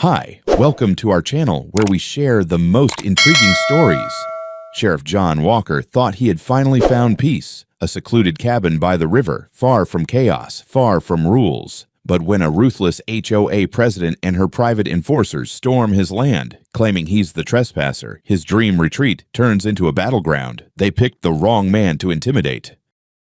Hi, welcome to our channel where we share the most intriguing stories. Sheriff John Walker thought he had finally found peace, a secluded cabin by the river, far from chaos, far from rules. But when a ruthless HOA president and her private enforcers storm his land, claiming he's the trespasser, his dream retreat turns into a battleground. They picked the wrong man to intimidate.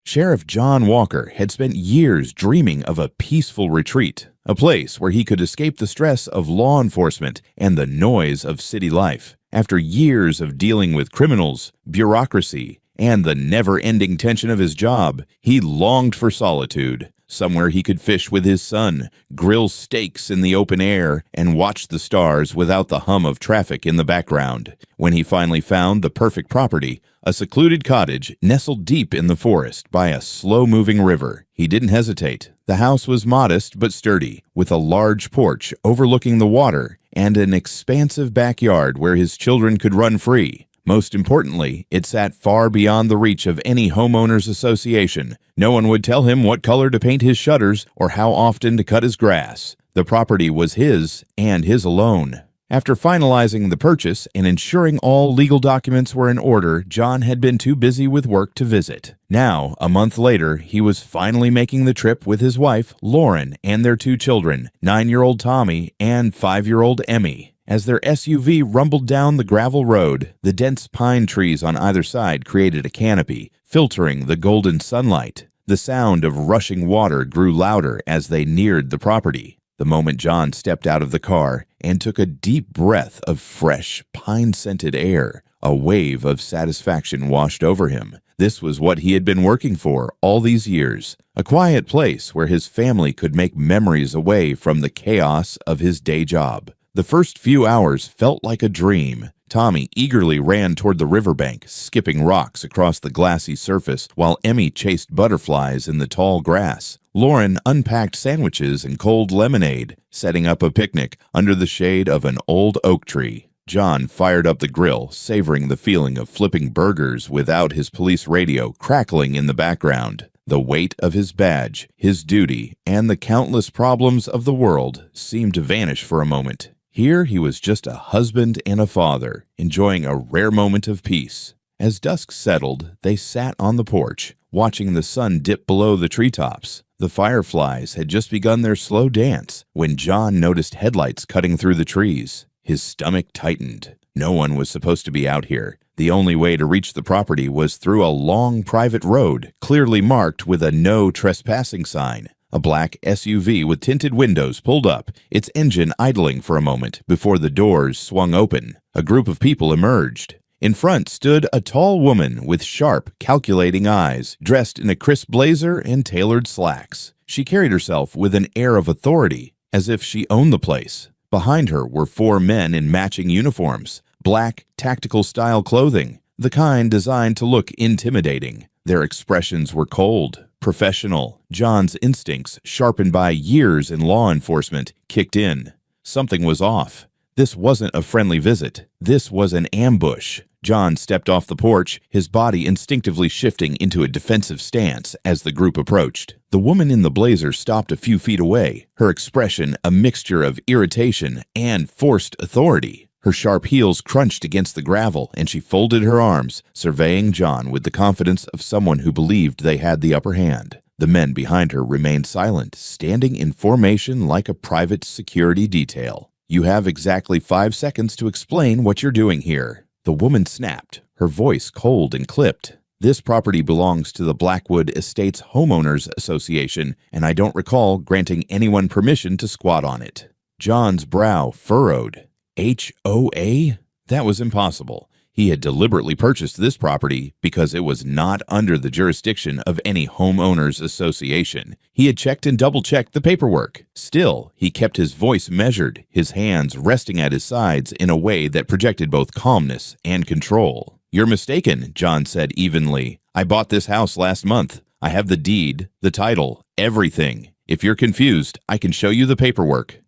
Sheriff John Walker had spent years dreaming of a peaceful retreat, a place where he could escape the stress of law enforcement and the noise of city life. After years of dealing with criminals, bureaucracy, and the never-ending tension of his job, he longed for solitude, somewhere he could fish with his son, grill steaks in the open air, and watch the stars without the hum of traffic in the background. When he finally found the perfect property, a secluded cottage nestled deep in the forest by a slow-moving river, he didn't hesitate. The house was modest but sturdy, with a large porch overlooking the water and an expansive backyard where his children could run free. Most importantly, it sat far beyond the reach of any homeowners association. No one would tell him what color to paint his shutters or how often to cut his grass. The property was his, and his alone. After finalizing the purchase and ensuring all legal documents were in order, John had been too busy with work to visit. Now, a month later, he was finally making the trip with his wife, Lauren, and their two children, 9-year-old Tommy and 5-year-old Emmy. As their SUV rumbled down the gravel road, the dense pine trees on either side created a canopy, filtering the golden sunlight. The sound of rushing water grew louder as they neared the property. The moment John stepped out of the car and took a deep breath of fresh, pine-scented air, a wave of satisfaction washed over him. This was what he had been working for all these years, a quiet place where his family could make memories away from the chaos of his day job. The first few hours felt like a dream. Tommy eagerly ran toward the riverbank, skipping rocks across the glassy surface, while Emmy chased butterflies in the tall grass. Lauren unpacked sandwiches and cold lemonade, setting up a picnic under the shade of an old oak tree. John fired up the grill, savoring the feeling of flipping burgers without his police radio crackling in the background. The weight of his badge, his duty, and the countless problems of the world seemed to vanish for a moment. Here he was just a husband and a father, enjoying a rare moment of peace. As dusk settled, they sat on the porch, watching the sun dip below the treetops. The fireflies had just begun their slow dance when John noticed headlights cutting through the trees. His stomach tightened. No one was supposed to be out here. The only way to reach the property was through a long private road, clearly marked with a no trespassing sign. A black SUV with tinted windows pulled up, its engine idling for a moment before the doors swung open. A group of people emerged. In front stood a tall woman with sharp, calculating eyes, dressed in a crisp blazer and tailored slacks. She carried herself with an air of authority, as if she owned the place. Behind her were 4 men in matching uniforms, black, tactical-style clothing, the kind designed to look intimidating. Their expressions were cold, professional. John's instincts, sharpened by years in law enforcement, kicked in. Something was off. This wasn't a friendly visit. This was an ambush. John stepped off the porch, his body instinctively shifting into a defensive stance as the group approached. The woman in the blazer stopped a few feet away, her expression a mixture of irritation and forced authority. Her sharp heels crunched against the gravel, and she folded her arms, surveying John with the confidence of someone who believed they had the upper hand. The men behind her remained silent, standing in formation like a private security detail. "You have exactly 5 seconds to explain what you're doing here." The woman snapped, her voice cold and clipped. "This property belongs to the Blackwood Estates Homeowners Association, and I don't recall granting anyone permission to squat on it." John's brow furrowed. HOA? That was impossible. He had deliberately purchased this property because it was not under the jurisdiction of any homeowners association. He had checked and double-checked the paperwork. Still, he kept his voice measured, his hands resting at his sides in a way that projected both calmness and control. "You're mistaken," John said evenly. "I bought this house last month. I have the deed, the title, everything. If you're confused, I can show you the paperwork."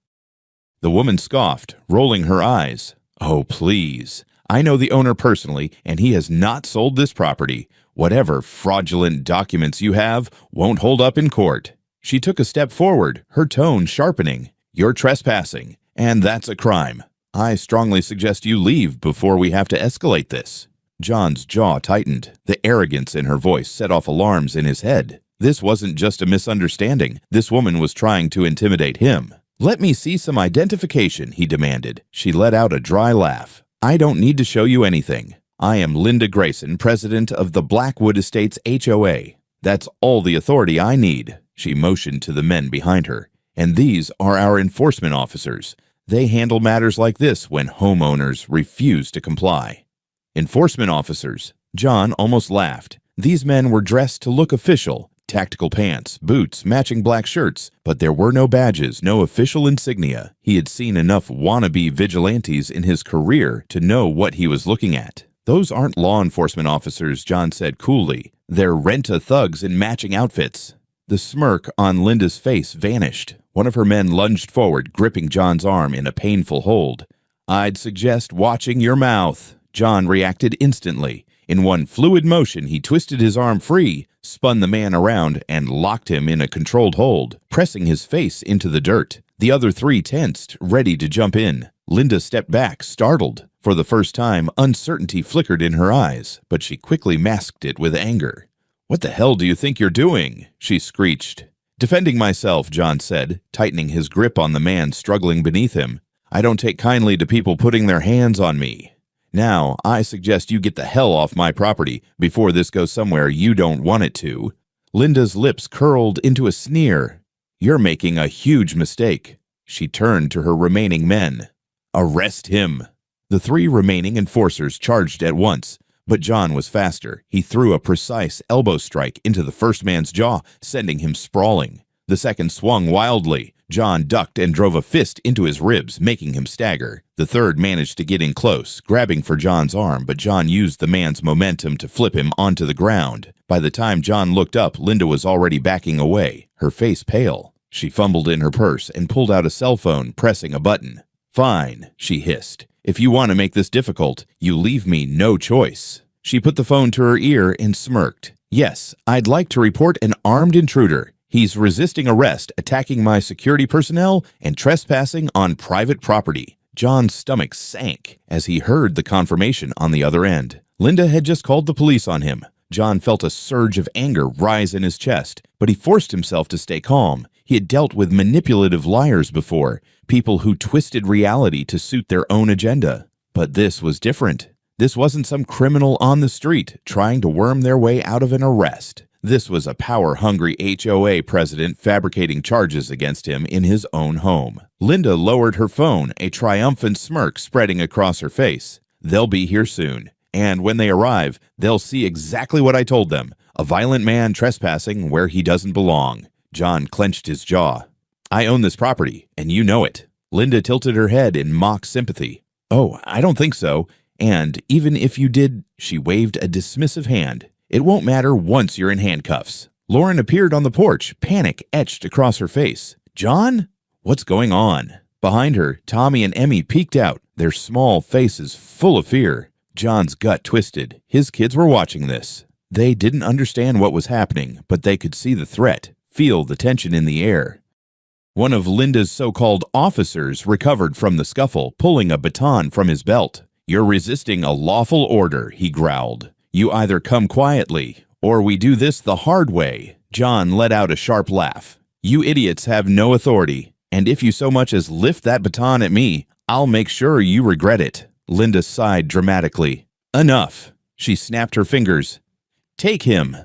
The woman scoffed, rolling her eyes. "Oh, please. I know the owner personally, and he has not sold this property. Whatever fraudulent documents you have won't hold up in court." She took a step forward, her tone sharpening. "You're trespassing, And that's a crime. I strongly suggest you leave before we have to escalate this." John's jaw tightened. The arrogance in her voice set off alarms in his head. This wasn't just a misunderstanding. This woman was trying to intimidate him. "Let me see some identification," he demanded. She let out a dry laugh. "I don't need to show you anything. I am Linda Grayson, president of the Blackwood Estates HOA. That's all the authority I need." She motioned to the men behind her. "And these are our enforcement officers. They handle matters like this when homeowners refuse to comply." Enforcement officers. John almost laughed. These men were dressed to look official. Tactical pants, boots, matching black shirts, but there were no badges, no official insignia. He had seen enough wannabe vigilantes in his career to know what he was looking at. "Those aren't law enforcement officers," John said coolly. "They're rent-a-thugs in matching outfits." The smirk on Linda's face vanished. One of her men lunged forward, gripping John's arm in a painful hold. "I'd suggest watching your mouth." John reacted instantly. In one fluid motion, he twisted his arm free, spun the man around, and locked him in a controlled hold, pressing his face into the dirt. The other three tensed, ready to jump in. Linda stepped back, startled. For the first time, uncertainty flickered in her eyes, but she quickly masked it with anger. "What the hell do you think you're doing?" she screeched. "Defending myself," John said, tightening his grip on the man struggling beneath him. "I don't take kindly to people putting their hands on me. Now, I suggest you get the hell off my property before this goes somewhere you don't want it to." Linda's lips curled into a sneer. "You're making a huge mistake." She turned to her remaining men. "Arrest him." The three remaining enforcers charged at once, but John was faster. He threw a precise elbow strike into the first man's jaw, sending him sprawling. The second swung wildly. John ducked and drove a fist into his ribs, making him stagger. The third managed to get in close, grabbing for John's arm, but John used the man's momentum to flip him onto the ground. By the time John looked up, Linda was already backing away, her face pale. She fumbled in her purse and pulled out a cell phone, pressing a button. "Fine," she hissed. "If you want to make this difficult, you leave me no choice." She put the phone to her ear and smirked. "Yes, I'd like to report an armed intruder. He's resisting arrest, attacking my security personnel, and trespassing on private property." John's stomach sank as he heard the confirmation on the other end. Linda had just called the police on him. John felt a surge of anger rise in his chest, but he forced himself to stay calm. He had dealt with manipulative liars before, people who twisted reality to suit their own agenda. But this was different. This wasn't some criminal on the street trying to worm their way out of an arrest. This was a power-hungry HOA president fabricating charges against him in his own home. Linda lowered her phone, a triumphant smirk spreading across her face. "They'll be here soon. And when they arrive, they'll see exactly what I told them. A violent man trespassing where he doesn't belong." John clenched his jaw. "I own this property, and you know it." Linda tilted her head in mock sympathy. "Oh, I don't think so. And even if you did," she waved a dismissive hand, "it won't matter once you're in handcuffs." Lauren appeared on the porch, panic etched across her face. "John? What's going on?" Behind her, Tommy and Emmy peeked out, their small faces full of fear. John's gut twisted. His kids were watching this. They didn't understand what was happening, but they could see the threat, feel the tension in the air. One of Linda's so-called officers recovered from the scuffle, pulling a baton from his belt. "You're resisting a lawful order," he growled. "You either come quietly, or we do this the hard way." John let out a sharp laugh. "You idiots have no authority, and if you so much as lift that baton at me, I'll make sure you regret it." Linda sighed dramatically. "Enough." She snapped her fingers. "Take him."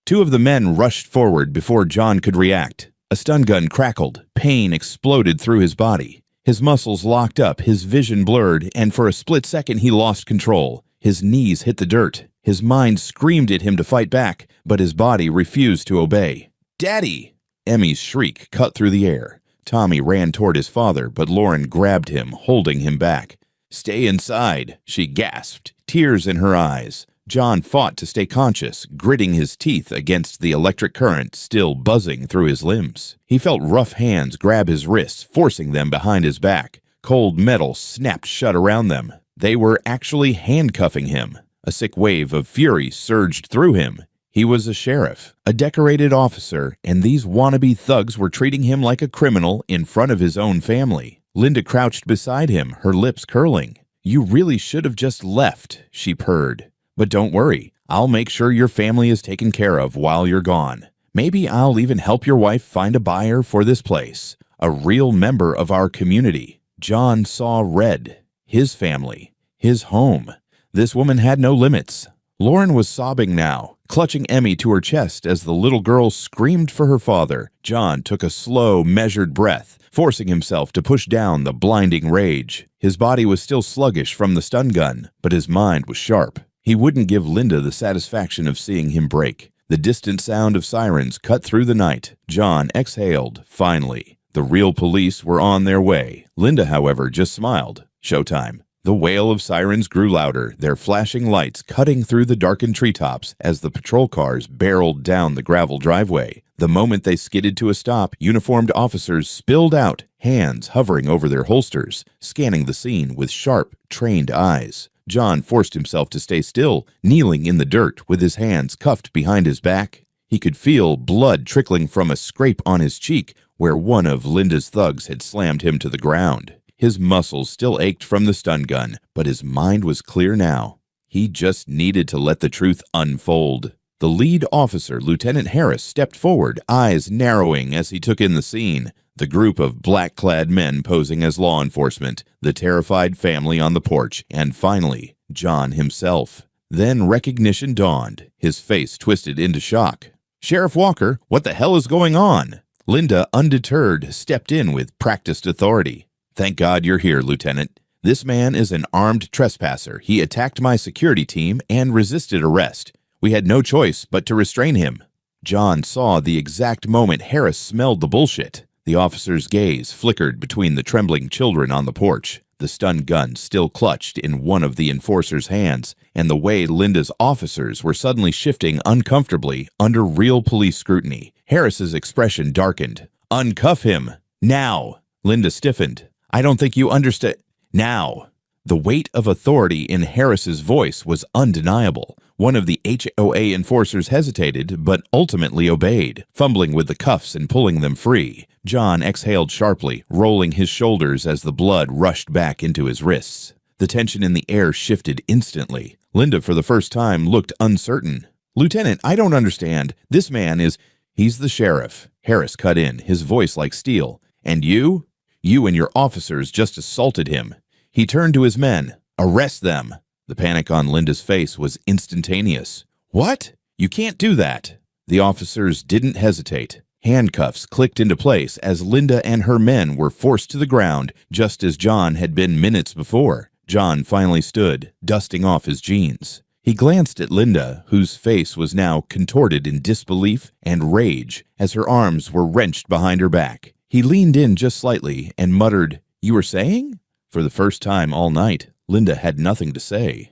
Two of the men rushed forward before John could react. A stun gun crackled. Pain exploded through his body. His muscles locked up, his vision blurred, and for a split second he lost control. His knees hit the dirt. His mind screamed at him to fight back, but his body refused to obey. "Daddy!" Emmy's shriek cut through the air. Tommy ran toward his father, but Lauren grabbed him, holding him back. "Stay inside," she gasped, tears in her eyes. John fought to stay conscious, gritting his teeth against the electric current still buzzing through his limbs. He felt rough hands grab his wrists, forcing them behind his back. Cold metal snapped shut around them. They were actually handcuffing him. A sick wave of fury surged through him. He was a sheriff, a decorated officer, and these wannabe thugs were treating him like a criminal in front of his own family. Linda crouched beside him, her lips curling. "You really should have just left," she purred. "But don't worry, I'll make sure your family is taken care of while you're gone. Maybe I'll even help your wife find a buyer for this place. A real member of our community." John saw red. His family. His home. This woman had no limits. Lauren was sobbing now, clutching Emmy to her chest as the little girl screamed for her father. John took a slow, measured breath, forcing himself to push down the blinding rage. His body was still sluggish from the stun gun, but his mind was sharp. He wouldn't give Linda the satisfaction of seeing him break. The distant sound of sirens cut through the night. John exhaled, finally. The real police were on their way. Linda, however, just smiled. Showtime. The wail of sirens grew louder, their flashing lights cutting through the darkened treetops as the patrol cars barreled down the gravel driveway. The moment they skidded to a stop, uniformed officers spilled out, hands hovering over their holsters, scanning the scene with sharp, trained eyes. John forced himself to stay still, kneeling in the dirt with his hands cuffed behind his back. He could feel blood trickling from a scrape on his cheek where one of Linda's thugs had slammed him to the ground. His muscles still ached from the stun gun, but his mind was clear now. He just needed to let the truth unfold. The lead officer, Lieutenant Harris, stepped forward, eyes narrowing as he took in the scene. The group of black-clad men posing as law enforcement, the terrified family on the porch, and finally, John himself. Then recognition dawned, his face twisted into shock. "Sheriff Walker, what the hell is going on?" Linda, undeterred, stepped in with practiced authority. "Thank God you're here, Lieutenant. This man is an armed trespasser. He attacked my security team and resisted arrest. We had no choice but to restrain him." John saw the exact moment Harris smelled the bullshit. The officer's gaze flickered between the trembling children on the porch, the stun gun still clutched in one of the enforcer's hands, and the way Linda's officers were suddenly shifting uncomfortably under real police scrutiny. Harris's expression darkened. "Uncuff him! Now!" Linda stiffened. "I don't think you understand. Now." The weight of authority in Harris's voice was undeniable. One of the HOA enforcers hesitated, but ultimately obeyed, fumbling with the cuffs and pulling them free. John exhaled sharply, rolling his shoulders as the blood rushed back into his wrists. The tension in the air shifted instantly. Linda, for the first time, looked uncertain. "Lieutenant, I don't understand. This man is—" "He's the sheriff," Harris cut in, his voice like steel. "And you? You and your officers just assaulted him." He turned to his men. "Arrest them." The panic on Linda's face was instantaneous. "What? You can't do that." The officers didn't hesitate. Handcuffs clicked into place as Linda and her men were forced to the ground, just as John had been minutes before. John finally stood, dusting off his jeans. He glanced at Linda, whose face was now contorted in disbelief and rage as her arms were wrenched behind her back. He leaned in just slightly and muttered, "You were saying?" For the first time all night, Linda had nothing to say.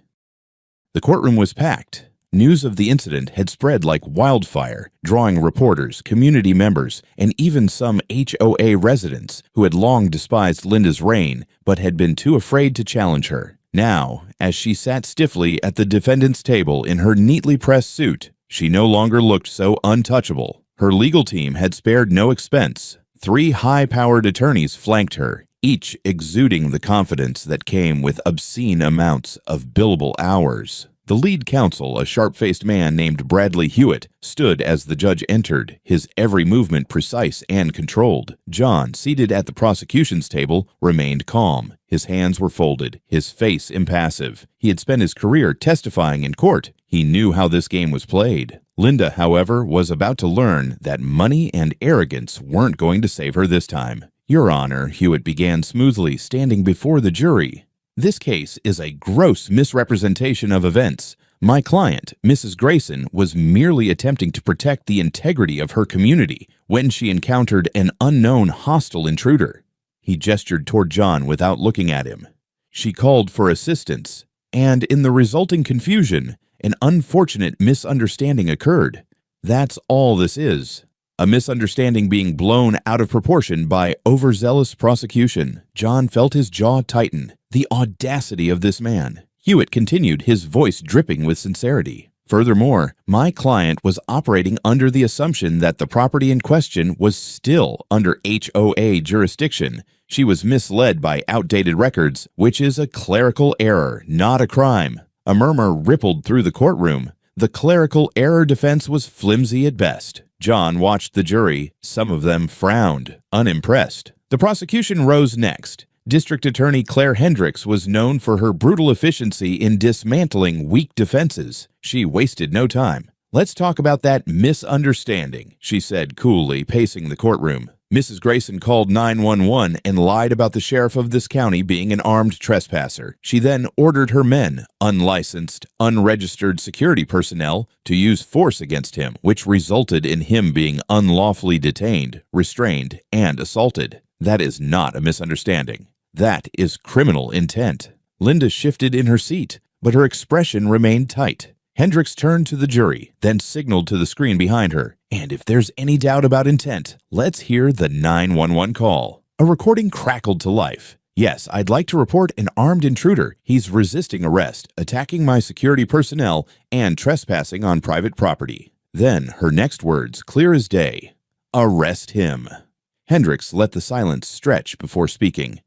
The courtroom was packed. News of the incident had spread like wildfire, drawing reporters, community members, and even some HOA residents who had long despised Linda's reign but had been too afraid to challenge her. Now, as she sat stiffly at the defendant's table in her neatly pressed suit, she no longer looked so untouchable. Her legal team had spared no expense. 3 high-powered attorneys flanked her, each exuding the confidence that came with obscene amounts of billable hours. The lead counsel, a sharp-faced man named Bradley Hewitt, stood as the judge entered, his every movement precise and controlled. John, seated at the prosecution's table, remained calm. His hands were folded, his face impassive. He had spent his career testifying in court. He knew how this game was played. Linda, however, was about to learn that money and arrogance weren't going to save her this time. "Your Honor," Hewitt began smoothly, standing before the jury. "This case is a gross misrepresentation of events. My client, Mrs. Grayson, was merely attempting to protect the integrity of her community when she encountered an unknown hostile intruder." He gestured toward John without looking at him. "She called for assistance, and in the resulting confusion, an unfortunate misunderstanding occurred. That's all this is. A misunderstanding being blown out of proportion by overzealous prosecution." John felt his jaw tighten. The audacity of this man. Hewitt continued, his voice dripping with sincerity. "Furthermore, my client was operating under the assumption that the property in question was still under HOA jurisdiction. She was misled by outdated records, which is a clerical error, not a crime. A murmur rippled through the courtroom. The clerical error defense was flimsy at best. John watched the jury. Some of them frowned, unimpressed. The prosecution rose next. District Attorney Claire Hendricks was known for her brutal efficiency in dismantling weak defenses. She wasted no time. "Let's talk about that misunderstanding," she said coolly, pacing the courtroom. "Mrs. Grayson called 911 and lied about the sheriff of this county being an armed trespasser. She then ordered her men, unlicensed, unregistered security personnel, to use force against him, which resulted in him being unlawfully detained, restrained, and assaulted. That is not a misunderstanding. That is criminal intent." Linda shifted in her seat, but her expression remained tight. Hendricks turned to the jury, then signaled to the screen behind her. "And if there's any doubt about intent, let's hear the 911 call." A recording crackled to life. "Yes, I'd like to report an armed intruder. He's resisting arrest, attacking my security personnel, and trespassing on private property." Then her next words, clear as day. "Arrest him." Hendricks let the silence stretch before speaking.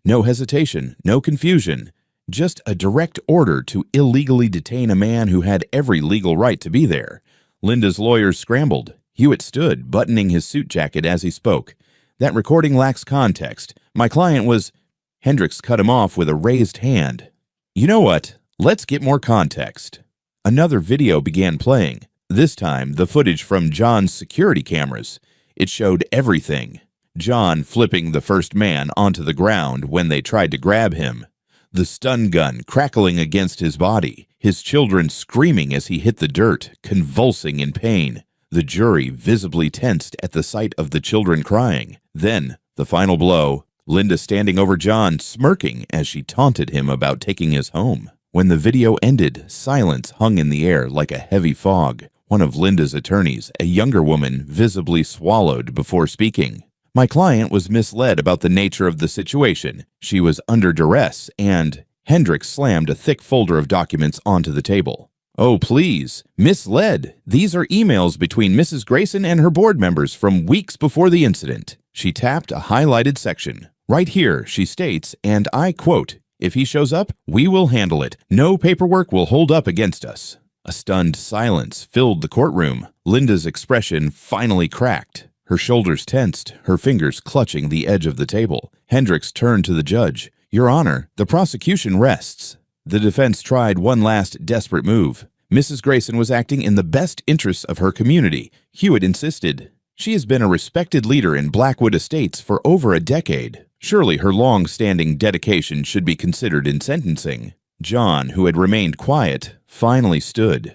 No hesitation, no confusion. Just a direct order to illegally detain a man who had every legal right to be there. Linda's lawyers scrambled. Hewitt stood, buttoning his suit jacket as he spoke. "That recording lacks context. My client was—" Hendricks cut him off with a raised hand. "You know what? Let's get more context." Another video began playing, this time the footage from John's security cameras. It showed everything. John flipping the first man onto the ground when they tried to grab him. The stun gun crackling against his body, his children screaming as he hit the dirt, convulsing in pain. The jury visibly tensed at the sight of the children crying. Then, the final blow, Linda standing over John, smirking as she taunted him about taking his home. When the video ended, silence hung in the air like a heavy fog. One of Linda's attorneys, a younger woman, visibly swallowed before speaking. "My client was misled about the nature of the situation. She was under duress and—" Hendricks slammed a thick folder of documents onto the table. "Oh, please. Misled. These are emails between Mrs. Grayson and her board members from weeks before the incident." She tapped a highlighted section. "Right here," she states, and I quote, "If he shows up, we will handle it. No paperwork will hold up against us." A stunned silence filled the courtroom. Linda's expression finally cracked. Her shoulders tensed, her fingers clutching the edge of the table. Hendricks turned to the judge. "Your Honor, the prosecution rests." The defense tried one last desperate move. Mrs. Grayson was acting in the best interests of her community, Hewitt insisted. "She has been a respected leader in Blackwood Estates for over a decade. Surely her long-standing dedication should be considered in sentencing." John, who had remained quiet, finally stood.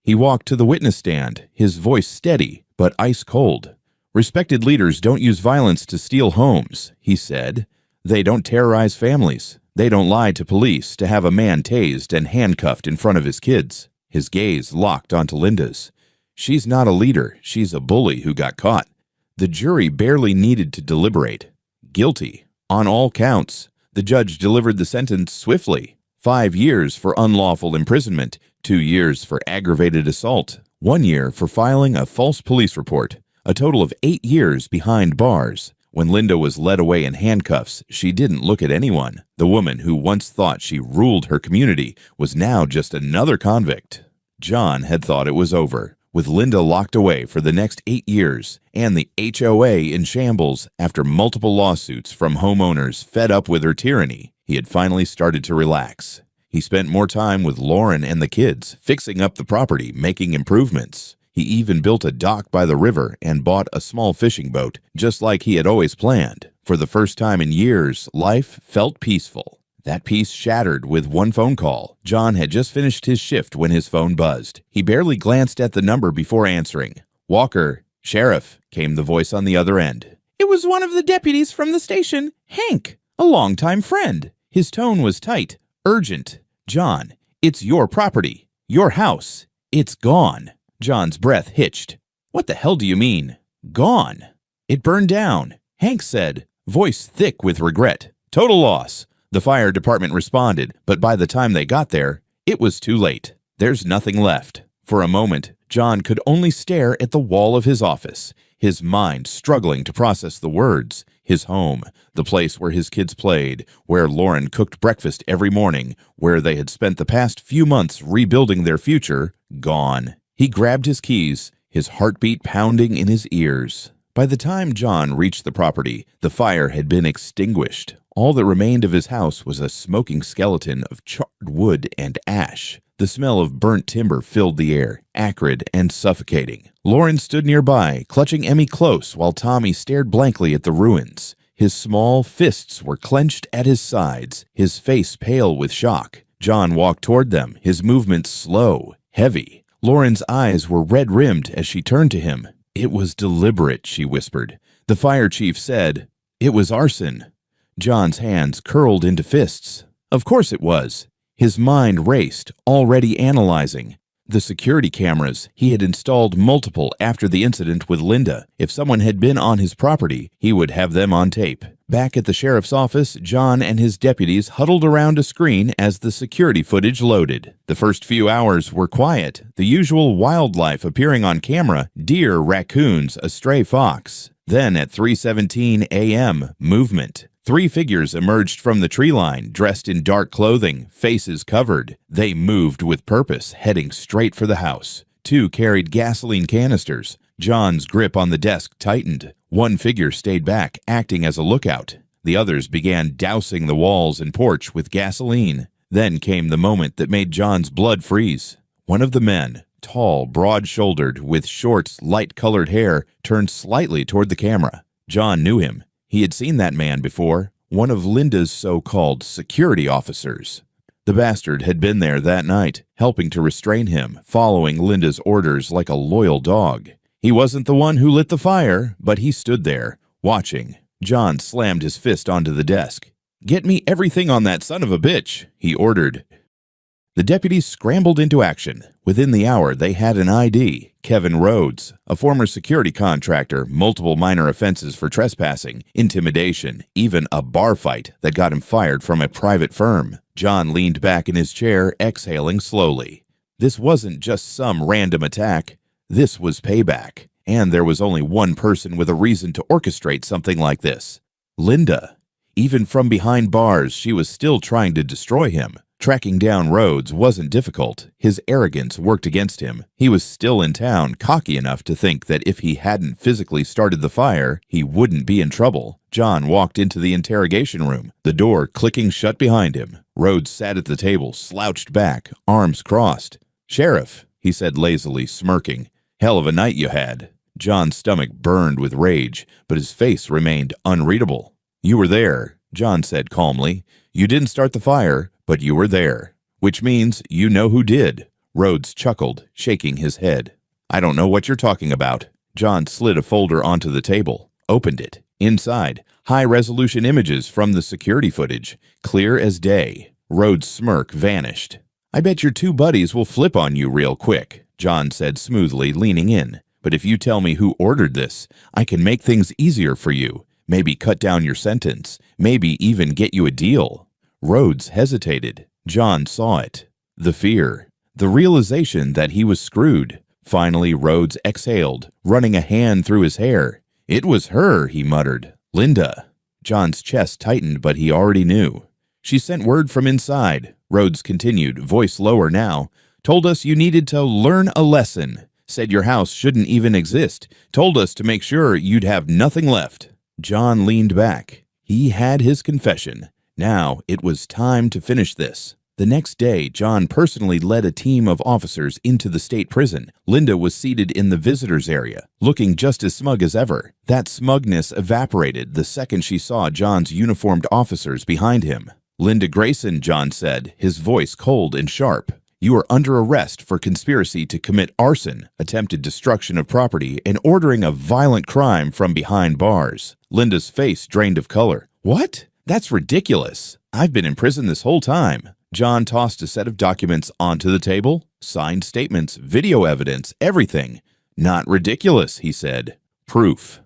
He walked to the witness stand, his voice steady but ice-cold. "Respected leaders don't use violence to steal homes," he said. "They don't terrorize families. They don't lie to police to have a man tased and handcuffed in front of his kids." His gaze locked onto Linda's. "She's not a leader. She's a bully who got caught." The jury barely needed to deliberate. Guilty. On all counts. The judge delivered the sentence swiftly. 5 years for unlawful imprisonment, 2 years for aggravated assault, 1 year for filing a false police report, a total of 8 years behind bars. When Linda was led away in handcuffs, she didn't look at anyone. The woman who once thought she ruled her community was now just another convict. John had thought it was over, with Linda locked away for the next 8 years, and the HOA in shambles after multiple lawsuits from homeowners fed up with her tyranny. He had finally started to relax. He spent more time with Lauren and the kids, fixing up the property, making improvements. He even built a dock by the river and bought a small fishing boat, just like he had always planned. For the first time in years, life felt peaceful. That peace shattered with one phone call. John had just finished his shift when his phone buzzed. He barely glanced at the number before answering. "Walker, Sheriff," came the voice on the other end. "It was one of the deputies from the station, Hank, a longtime friend." His tone was tight, urgent. "John, it's your property, your house. It's gone." John's breath hitched. "What the hell do you mean? Gone?" "It burned down," Hank said, voice thick with regret. "Total loss." The fire department responded, but by the time they got there, it was too late. There's nothing left. For a moment, John could only stare at the wall of his office, his mind struggling to process the words. His home, the place where his kids played, where Lauren cooked breakfast every morning, where they had spent the past few months rebuilding their future, gone. He grabbed his keys, his heartbeat pounding in his ears. By the time John reached the property, the fire had been extinguished. All that remained of his house was a smoking skeleton of charred wood and ash. The smell of burnt timber filled the air, acrid and suffocating. Lauren stood nearby, clutching Emmy close while Tommy stared blankly at the ruins. His small fists were clenched at his sides, his face pale with shock. John walked toward them, his movements slow, heavy. Lauren's eyes were red-rimmed as she turned to him. "It was deliberate," she whispered. The fire chief said, "It was arson." John's hands curled into fists. Of course it was. His mind raced, already analyzing. The security cameras, he had installed multiple after the incident with Linda. If someone had been on his property, he would have them on tape. Back at the sheriff's office, John and his deputies huddled around a screen as the security footage loaded. The first few hours were quiet, the usual wildlife appearing on camera, deer, raccoons, a stray fox. Then at 3:17 a.m., movement. 3 figures emerged from the tree line, dressed in dark clothing, faces covered. They moved with purpose, heading straight for the house. 2 carried gasoline canisters. John's grip on the desk tightened. 1 figure stayed back, acting as a lookout. The others began dousing the walls and porch with gasoline. Then came the moment that made John's blood freeze. One of the men, tall, broad-shouldered, with short, light-colored hair, turned slightly toward the camera. John knew him. He had seen that man before, one of Linda's so-called security officers. The bastard had been there that night, helping to restrain him, following Linda's orders like a loyal dog. He wasn't the one who lit the fire, but he stood there, watching. John slammed his fist onto the desk. "Get me everything on that son of a bitch," he ordered. The deputies scrambled into action. Within the hour, they had an ID, Kevin Rhodes, a former security contractor, multiple minor offenses for trespassing, intimidation, even a bar fight that got him fired from a private firm. John leaned back in his chair, exhaling slowly. This wasn't just some random attack. This was payback. And there was only one person with a reason to orchestrate something like this: Linda. Even from behind bars, she was still trying to destroy him. Tracking down Rhodes wasn't difficult. His arrogance worked against him. He was still in town, cocky enough to think that if he hadn't physically started the fire, he wouldn't be in trouble. John walked into the interrogation room, the door clicking shut behind him. Rhodes sat at the table, slouched back, arms crossed. "Sheriff," he said lazily, smirking. "Hell of a night you had." John's stomach burned with rage, but his face remained unreadable. "You were there," John said calmly. "You didn't start the fire, but you were there, which means you know who did." Rhodes chuckled, shaking his head. "I don't know what you're talking about." John slid a folder onto the table, opened it. Inside, high-resolution images from the security footage, clear as day. Rhodes' smirk vanished. "I bet your 2 buddies will flip on you real quick," John said smoothly, leaning in. "But if you tell me who ordered this, I can make things easier for you. Maybe cut down your sentence. Maybe even get you a deal." Rhodes hesitated. John saw it. The fear. The realization that he was screwed. Finally, Rhodes exhaled, running a hand through his hair. "It was her," he muttered. "Linda." John's chest tightened, but he already knew. "She sent word from inside," Rhodes continued, voice lower now. "Told us you needed to learn a lesson. Said your house shouldn't even exist. Told us to make sure you'd have nothing left." John leaned back. He had his confession. Now it was time to finish this. The next day, John personally led a team of officers into the state prison. Linda was seated in the visitors area, looking just as smug as ever. That smugness evaporated the second she saw John's uniformed officers behind him. "Linda Grayson," John said, his voice cold and sharp. "You are under arrest for conspiracy to commit arson, attempted destruction of property, and ordering a violent crime from behind bars." Linda's face drained of color. "What? That's ridiculous. I've been in prison this whole time." John tossed a set of documents onto the table. Signed statements, video evidence, everything. "Not ridiculous," he said. "Proof."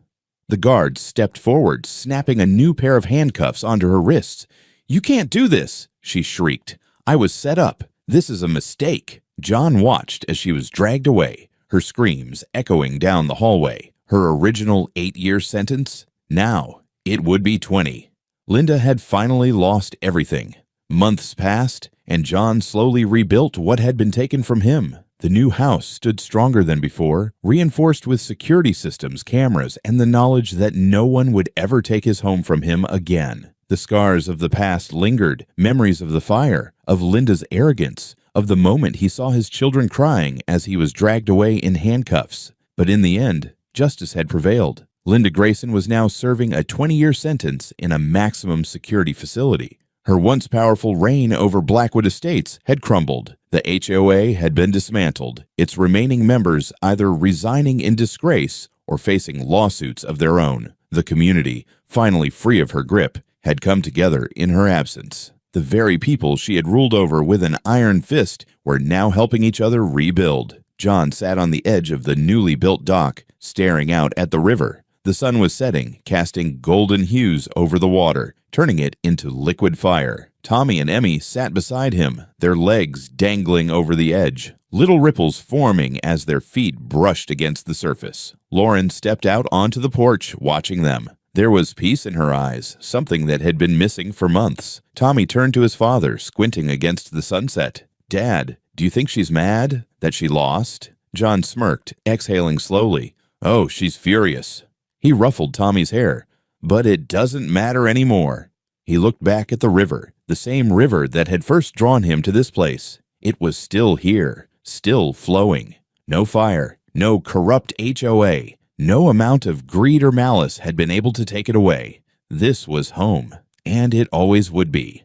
The guard stepped forward, snapping a new pair of handcuffs onto her wrists. "You can't do this," she shrieked. "I was set up. This is a mistake." John watched as she was dragged away, her screams echoing down the hallway. Her original 8-year sentence? Now It would be 20. Linda had finally lost everything. Months passed, and John slowly rebuilt what had been taken from him. The new house stood stronger than before, reinforced with security systems, cameras, and the knowledge that no one would ever take his home from him again. The scars of the past lingered, memories of the fire, of Linda's arrogance, of the moment he saw his children crying as he was dragged away in handcuffs. But in the end, justice had prevailed. Linda Grayson was now serving a 20-year sentence in a maximum security facility. Her once powerful reign over Blackwood Estates had crumbled. The HOA had been dismantled, its remaining members either resigning in disgrace or facing lawsuits of their own. The community, finally free of her grip, had come together in her absence. The very people she had ruled over with an iron fist were now helping each other rebuild. John sat on the edge of the newly built dock, staring out at the river. The sun was setting, casting golden hues over the water, turning it into liquid fire. Tommy and Emmy sat beside him, their legs dangling over the edge, little ripples forming as their feet brushed against the surface. Lauren stepped out onto the porch, watching them. There was peace in her eyes, something that had been missing for months. Tommy turned to his father, squinting against the sunset. "Dad, do you think she's mad? That she lost?" John smirked, exhaling slowly. "Oh, she's furious." He ruffled Tommy's hair. "But it doesn't matter anymore." He looked back at the river, the same river that had first drawn him to this place. It was still here, still flowing. No fire, no corrupt HOA, no amount of greed or malice had been able to take it away. This was home, and it always would be.